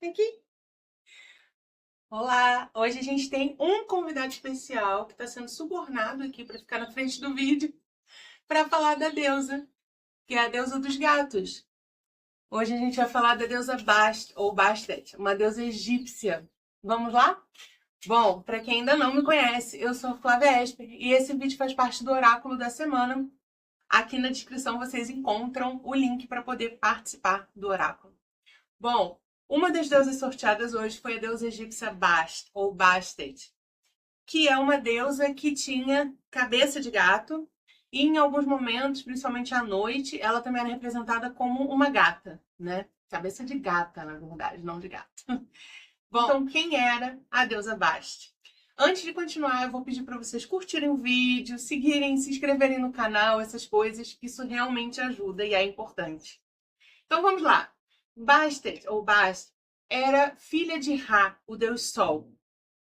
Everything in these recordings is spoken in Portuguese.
Aqui. Olá! Hoje a gente tem um convidado especial que está sendo subornado aqui para ficar na frente do vídeo para falar da deusa, que é a deusa dos gatos. Hoje a gente vai falar da deusa Bast, ou Bastet, uma deusa egípcia. Vamos lá? Bom, para quem ainda não me conhece, eu sou Flávia Esper e esse vídeo faz parte do oráculo da semana. Aqui na descrição vocês encontram o link para poder participar do oráculo. Bom, uma das deusas sorteadas hoje foi a deusa egípcia Bast, ou Bastet, que é uma deusa que tinha cabeça de gato e em alguns momentos, principalmente à noite, ela também era representada como uma gata, né? Cabeça de gata, na verdade, não de gato. Bom, então quem era a deusa Bast? Antes de continuar, eu vou pedir para vocês curtirem o vídeo, seguirem, se inscreverem no canal, essas coisas, que isso realmente ajuda e é importante. Então vamos lá. Bastet, ou Bast, era filha de Ra, o deus Sol,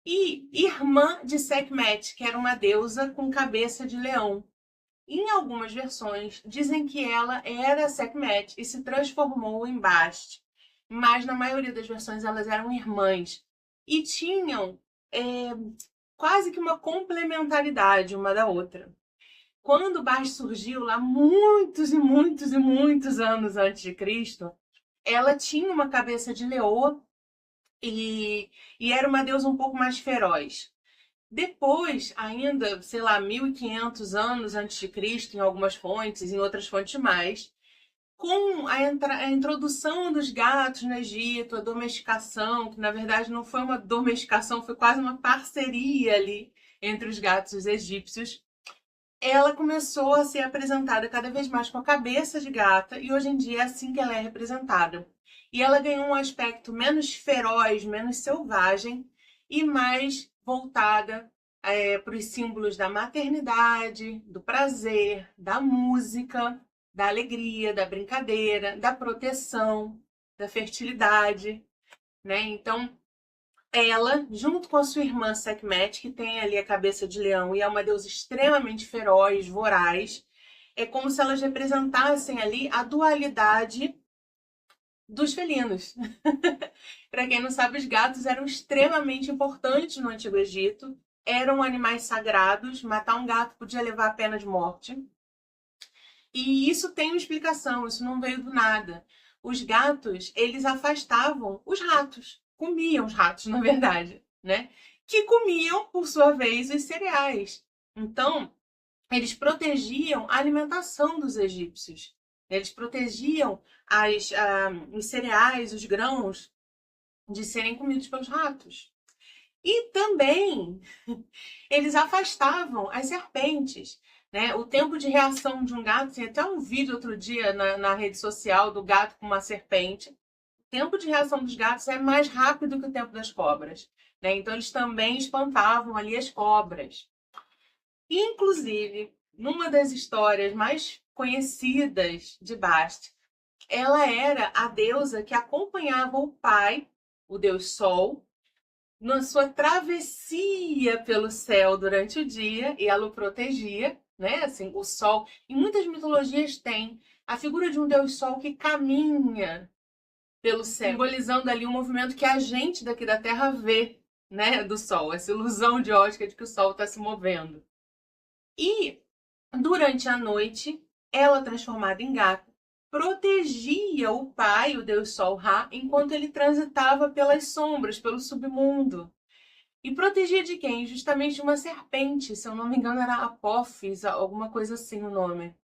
e irmã de Sekhmet, que era uma deusa com cabeça de leão. Em algumas versões, dizem que ela era Sekhmet e se transformou em Bast, mas na maioria das versões elas eram irmãs e tinham quase que uma complementaridade uma da outra. Quando Bast surgiu lá muitos e muitos e muitos anos antes de Cristo, ela tinha uma cabeça de leoa e era uma deusa um pouco mais feroz. Depois, ainda, sei lá, 1500 anos antes de Cristo, em algumas fontes, em outras fontes mais, com a introdução dos gatos no Egito, a domesticação, que na verdade não foi uma domesticação, foi quase uma parceria ali entre os gatos egípcios, ela começou a ser apresentada cada vez mais com a cabeça de gata e hoje em dia é assim que ela é representada. E ela ganhou um aspecto menos feroz, menos selvagem e mais voltada para os símbolos da maternidade, do prazer, da música, da alegria, da brincadeira, da proteção, da fertilidade, né? Então, ela, junto com a sua irmã Sekhmet, que tem ali a cabeça de leão e é uma deusa extremamente feroz, voraz, é como se elas representassem ali a dualidade dos felinos. Para quem não sabe, os gatos eram extremamente importantes no Antigo Egito, eram animais sagrados, matar um gato podia levar a pena de morte. E isso tem uma explicação, isso não veio do nada. Os gatos, eles afastavam os ratos, comiam os ratos, na verdade, né? Que comiam, por sua vez, os cereais. Então, eles protegiam a alimentação dos egípcios. Eles protegiam os cereais, os grãos, de serem comidos pelos ratos. E também eles afastavam as serpentes. Né? O tempo de reação de um gato, tem até um vídeo outro dia na rede social do gato com uma serpente. O tempo de reação dos gatos é mais rápido que o tempo das cobras. Né? Então eles também espantavam ali as cobras. Inclusive, numa das histórias mais conhecidas de Bast, ela era a deusa que acompanhava o pai, o deus Sol, na sua travessia pelo céu durante o dia e ela o protegia, né? Assim, o sol. Em muitas mitologias tem a figura de um deus sol que caminha pelo céu, simbolizando ali um movimento que a gente daqui da Terra vê, né, do sol, essa ilusão de ótica de que o sol está se movendo. E durante a noite, ela transformada em gato protegia o pai, o deus Sol Ra, enquanto ele transitava pelas sombras, pelo submundo. E protegia de quem? Justamente de uma serpente, se eu não me engano era Apophis, alguma coisa assim o nome.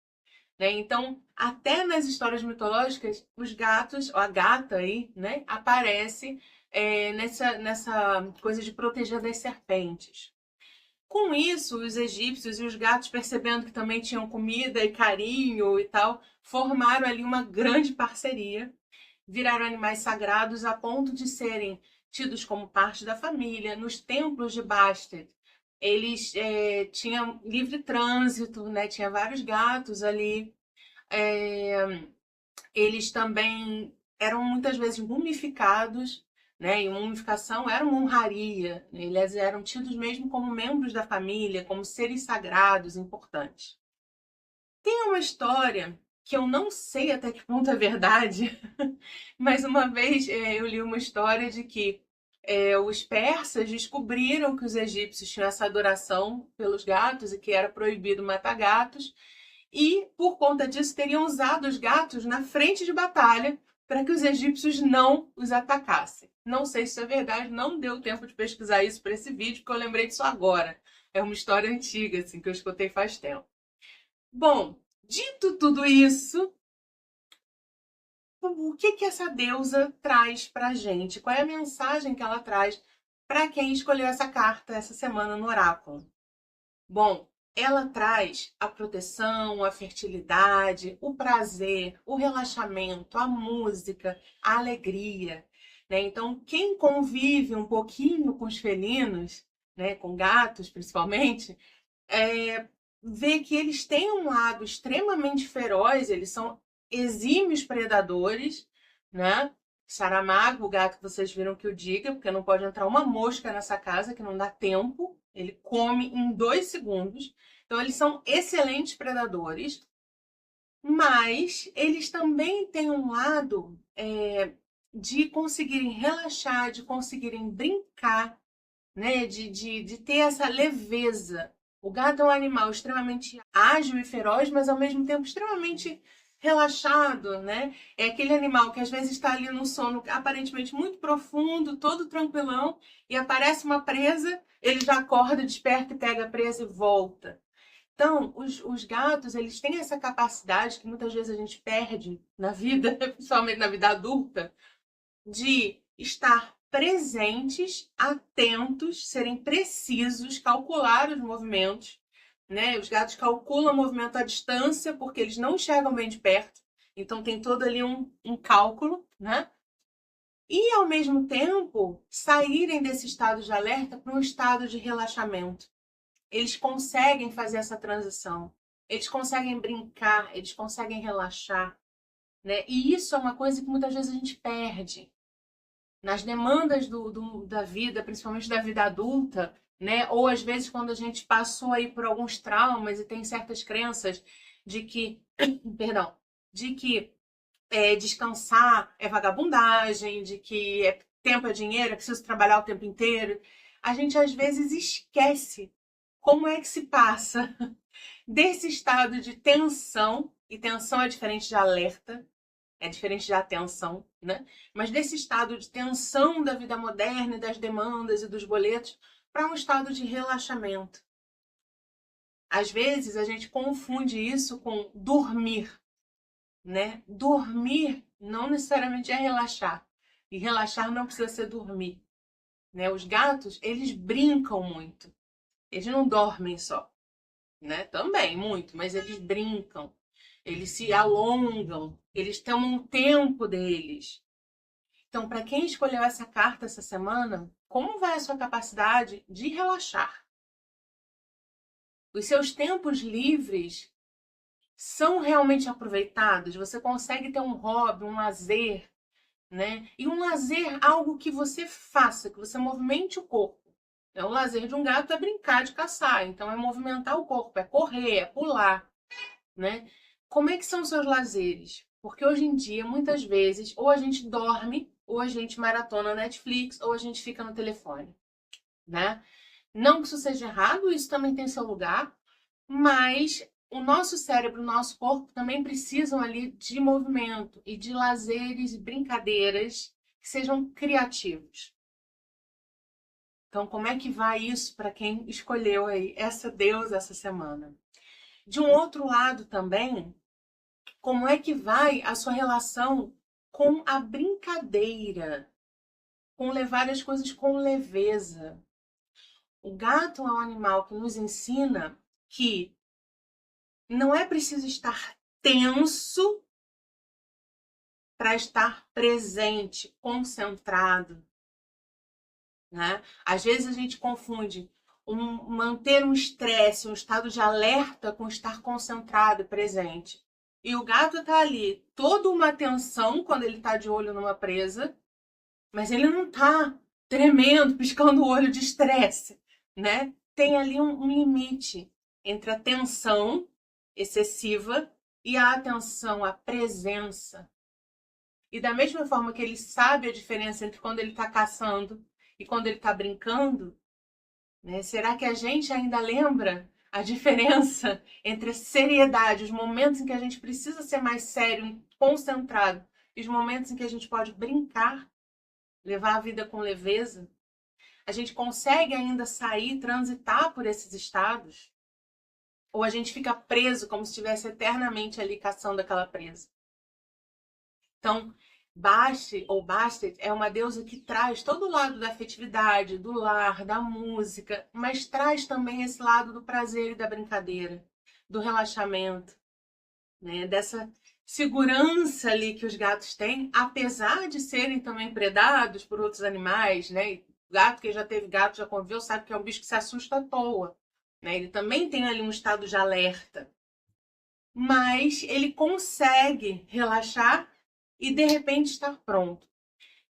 Né? Então, até nas histórias mitológicas, os gatos, a gata aí, né, aparece nessa coisa de proteger das serpentes. Com isso, os egípcios e os gatos, percebendo que também tinham comida e carinho e tal, formaram ali uma grande parceria, viraram animais sagrados a ponto de serem tidos como parte da família. Nos templos de Bastet, eles tinham livre trânsito, né? Tinha vários gatos ali. Eles também eram muitas vezes mumificados, né? E mumificação era uma honraria. Eles eram tidos mesmo como membros da família, como seres sagrados importantes. Tem uma história que eu não sei até que ponto é verdade, mas uma vez eu li uma história de que os persas descobriram que os egípcios tinham essa adoração pelos gatos e que era proibido matar gatos, e por conta disso teriam usado os gatos na frente de batalha para que os egípcios não os atacassem. Não sei se isso é verdade, não deu tempo de pesquisar isso para esse vídeo, porque eu lembrei disso agora. É uma história antiga, assim, que eu escutei faz tempo. Bom, dito tudo isso, o que essa deusa traz pra gente? Qual é a mensagem que ela traz para quem escolheu essa carta essa semana no oráculo? Bom, ela traz a proteção, a fertilidade, o prazer, o relaxamento, a música, a alegria, né? Então, quem convive um pouquinho com os felinos, né, com gatos principalmente, vê que eles têm um lado extremamente feroz, eles são exímios predadores, né? Saramago, o gato que vocês viram que eu diga, porque não pode entrar uma mosca nessa casa, que não dá tempo. Ele come em 2 segundos. Então, eles são excelentes predadores, mas eles também têm um lado de conseguirem relaxar, de conseguirem brincar, né? De ter essa leveza. O gato é um animal extremamente ágil e feroz, mas ao mesmo tempo extremamente relaxado, né? É aquele animal que às vezes está ali num sono aparentemente muito profundo, todo tranquilão, e aparece uma presa, ele já acorda, desperta e pega a presa e volta. Então, os gatos, eles têm essa capacidade que muitas vezes a gente perde na vida, principalmente na vida adulta, de estar presentes, atentos, serem precisos, calcular os movimentos, né? Os gatos calculam o movimento à distância porque eles não enxergam bem de perto, então tem todo ali um cálculo, né? E ao mesmo tempo saírem desse estado de alerta para um estado de relaxamento. Eles conseguem fazer essa transição, eles conseguem brincar, eles conseguem relaxar, né? E isso é uma coisa que muitas vezes a gente perde nas demandas da vida, principalmente da vida adulta, né? Ou às vezes quando a gente passou aí por alguns traumas e tem certas crenças de que, perdão, de que descansar é vagabundagem, de que tempo é dinheiro, é preciso trabalhar o tempo inteiro. A gente às vezes esquece como é que se passa desse estado de tensão, e tensão é diferente de alerta, é diferente de atenção, né? Mas desse estado de tensão da vida moderna e das demandas e dos boletos para um estado de relaxamento. Às vezes a gente confunde isso com dormir, né? Dormir não necessariamente é relaxar. E relaxar não precisa ser dormir, né? Os gatos, eles brincam muito. Eles não dormem só, né? Também muito, mas eles brincam. Eles se alongam, eles têm um tempo deles. Então, para quem escolheu essa carta essa semana, como vai a sua capacidade de relaxar? Os seus tempos livres são realmente aproveitados? Você consegue ter um hobby, um lazer, né? E um lazer, algo que você faça, que você movimente o corpo. O lazer de um gato é brincar de caçar, então é movimentar o corpo, é correr, é pular, né? Como é que são os seus lazeres? Porque hoje em dia, muitas vezes, ou a gente dorme, ou a gente maratona Netflix, ou a gente fica no telefone, né? Não que isso seja errado, isso também tem seu lugar, mas o nosso cérebro, o nosso corpo também precisam ali de movimento e de lazeres e brincadeiras que sejam criativos. Então, como é que vai isso para quem escolheu aí essa deusa essa semana? De um outro lado também, como é que vai a sua relação com a brincadeira, com levar as coisas com leveza? O gato é um animal que nos ensina que não é preciso estar tenso para estar presente, concentrado, né? Às vezes a gente confunde manter um estresse, um estado de alerta com estar concentrado e presente. E o gato está ali, toda uma atenção quando ele está de olho numa presa, mas ele não está tremendo, piscando o olho de estresse, né? Tem ali um limite entre a tensão excessiva e a atenção à presença, e da mesma forma que ele sabe a diferença entre quando ele está caçando e quando ele está brincando, né? Será que a gente ainda lembra a diferença entre a seriedade, os momentos em que a gente precisa ser mais sério, concentrado, e os momentos em que a gente pode brincar, levar a vida com leveza? A gente consegue ainda sair, transitar por esses estados? Ou a gente fica preso como se estivesse eternamente ali caçando aquela presa? Então, Bastet ou Bastet é uma deusa que traz todo o lado da afetividade, do lar, da música, mas traz também esse lado do prazer e da brincadeira, do relaxamento, né? Dessa segurança ali que os gatos têm, apesar de serem também predados por outros animais, né? Gato, quem já teve gato, já conviveu, sabe que é um bicho que se assusta à toa, né? Ele também tem ali um estado de alerta, mas ele consegue relaxar e de repente estar pronto.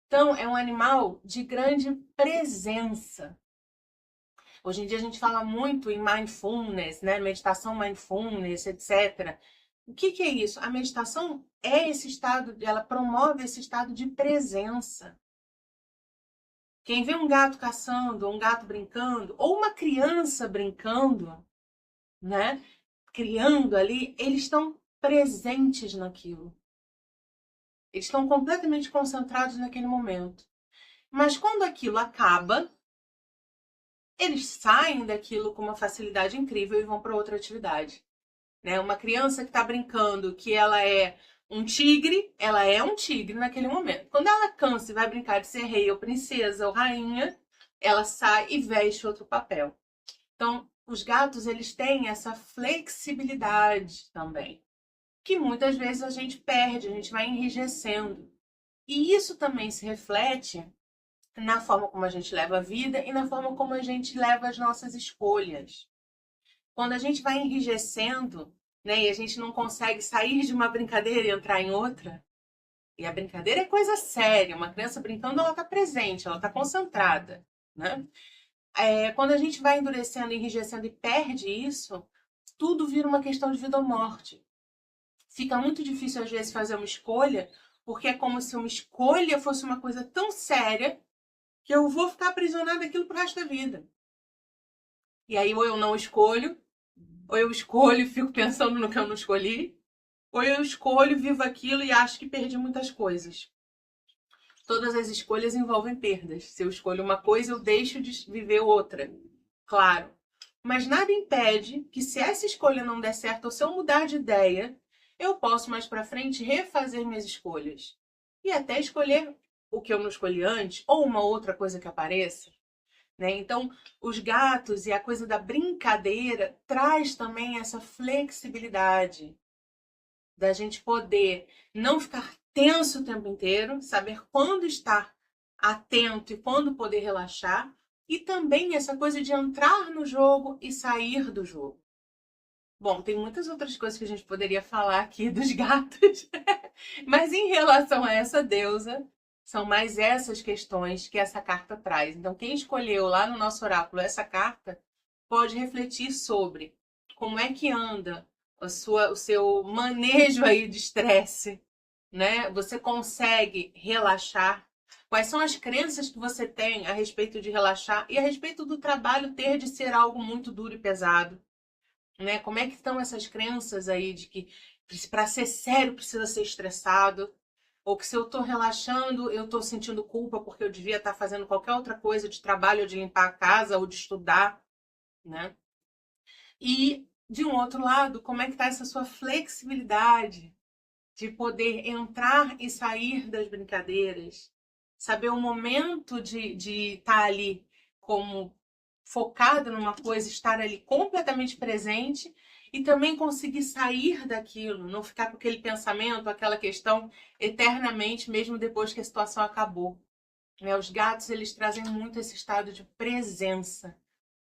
Então, é um animal de grande presença. Hoje em dia a gente fala muito em mindfulness, né? Meditação mindfulness, etc. O que é isso? A meditação é esse estado, ela promove esse estado de presença. Quem vê um gato caçando, ou um gato brincando, ou uma criança brincando, né? Criando ali, eles estão presentes naquilo. Eles estão completamente concentrados naquele momento. Mas quando aquilo acaba, eles saem daquilo com uma facilidade incrível e vão para outra atividade. Né? Uma criança que está brincando que ela é um tigre, ela é um tigre naquele momento. Quando ela cansa e vai brincar de ser rei ou princesa ou rainha, ela sai e veste outro papel. Então, os gatos, eles têm essa flexibilidade também, que muitas vezes a gente perde, a gente vai enrijecendo. E isso também se reflete na forma como a gente leva a vida e na forma como a gente leva as nossas escolhas. Quando a gente vai enrijecendo, né, e a gente não consegue sair de uma brincadeira e entrar em outra, e a brincadeira é coisa séria, uma criança brincando, ela está presente, ela está concentrada, né? Quando a gente vai endurecendo, enrijecendo e perde isso, tudo vira uma questão de vida ou morte. Fica muito difícil, às vezes, fazer uma escolha, porque é como se uma escolha fosse uma coisa tão séria que eu vou ficar aprisionada daquilo pro resto da vida. E aí, ou eu não escolho, ou eu escolho e fico pensando no que eu não escolhi, ou eu escolho, vivo aquilo e acho que perdi muitas coisas. Todas as escolhas envolvem perdas. Se eu escolho uma coisa, eu deixo de viver outra. Claro. Mas nada impede que, se essa escolha não der certo ou se eu mudar de ideia, eu posso mais para frente refazer minhas escolhas. E até escolher o que eu não escolhi antes, ou uma outra coisa que apareça. Né? Então, os gatos e a coisa da brincadeira traz também essa flexibilidade da gente poder não ficar tenso o tempo inteiro, saber quando estar atento e quando poder relaxar, e também essa coisa de entrar no jogo e sair do jogo. Bom, tem muitas outras coisas que a gente poderia falar aqui dos gatos, mas em relação a essa deusa, são mais essas questões que essa carta traz. Então, quem escolheu lá no nosso oráculo essa carta pode refletir sobre como é que anda o seu manejo aí de estresse, né? Você consegue relaxar? Quais são as crenças que você tem a respeito de relaxar e a respeito do trabalho ter de ser algo muito duro e pesado, né? Como é que estão essas crenças aí de que para ser sério precisa ser estressado? Ou que se eu tô relaxando, eu tô sentindo culpa porque eu devia estar fazendo qualquer outra coisa de trabalho, ou de limpar a casa, ou de estudar, né? E, de um outro lado, como é que tá essa sua flexibilidade de poder entrar e sair das brincadeiras, saber o momento de estar ali como focado numa coisa, estar ali completamente presente e também conseguir sair daquilo, não ficar com aquele pensamento, aquela questão eternamente, mesmo depois que a situação acabou. Né? Os gatos, eles trazem muito esse estado de presença.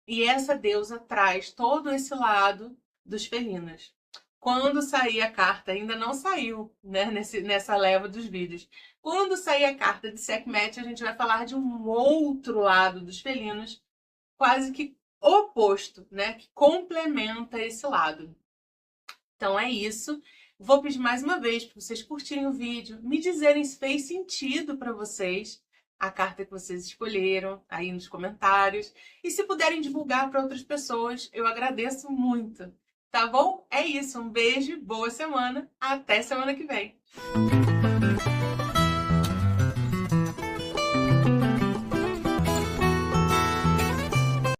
E essa deusa traz todo esse lado dos felinos. Quando sair a carta, ainda não saiu, né, nessa leva dos vídeos. Quando sair a carta de Sekhmet, a gente vai falar de um outro lado dos felinos, quase que oposto, né, que complementa esse lado. Então é isso. Vou pedir mais uma vez para vocês curtirem o vídeo, me dizerem se fez sentido para vocês a carta que vocês escolheram aí nos comentários. E se puderem divulgar para outras pessoas, eu agradeço muito. Tá bom? É isso. Um beijo, boa semana. Até semana que vem.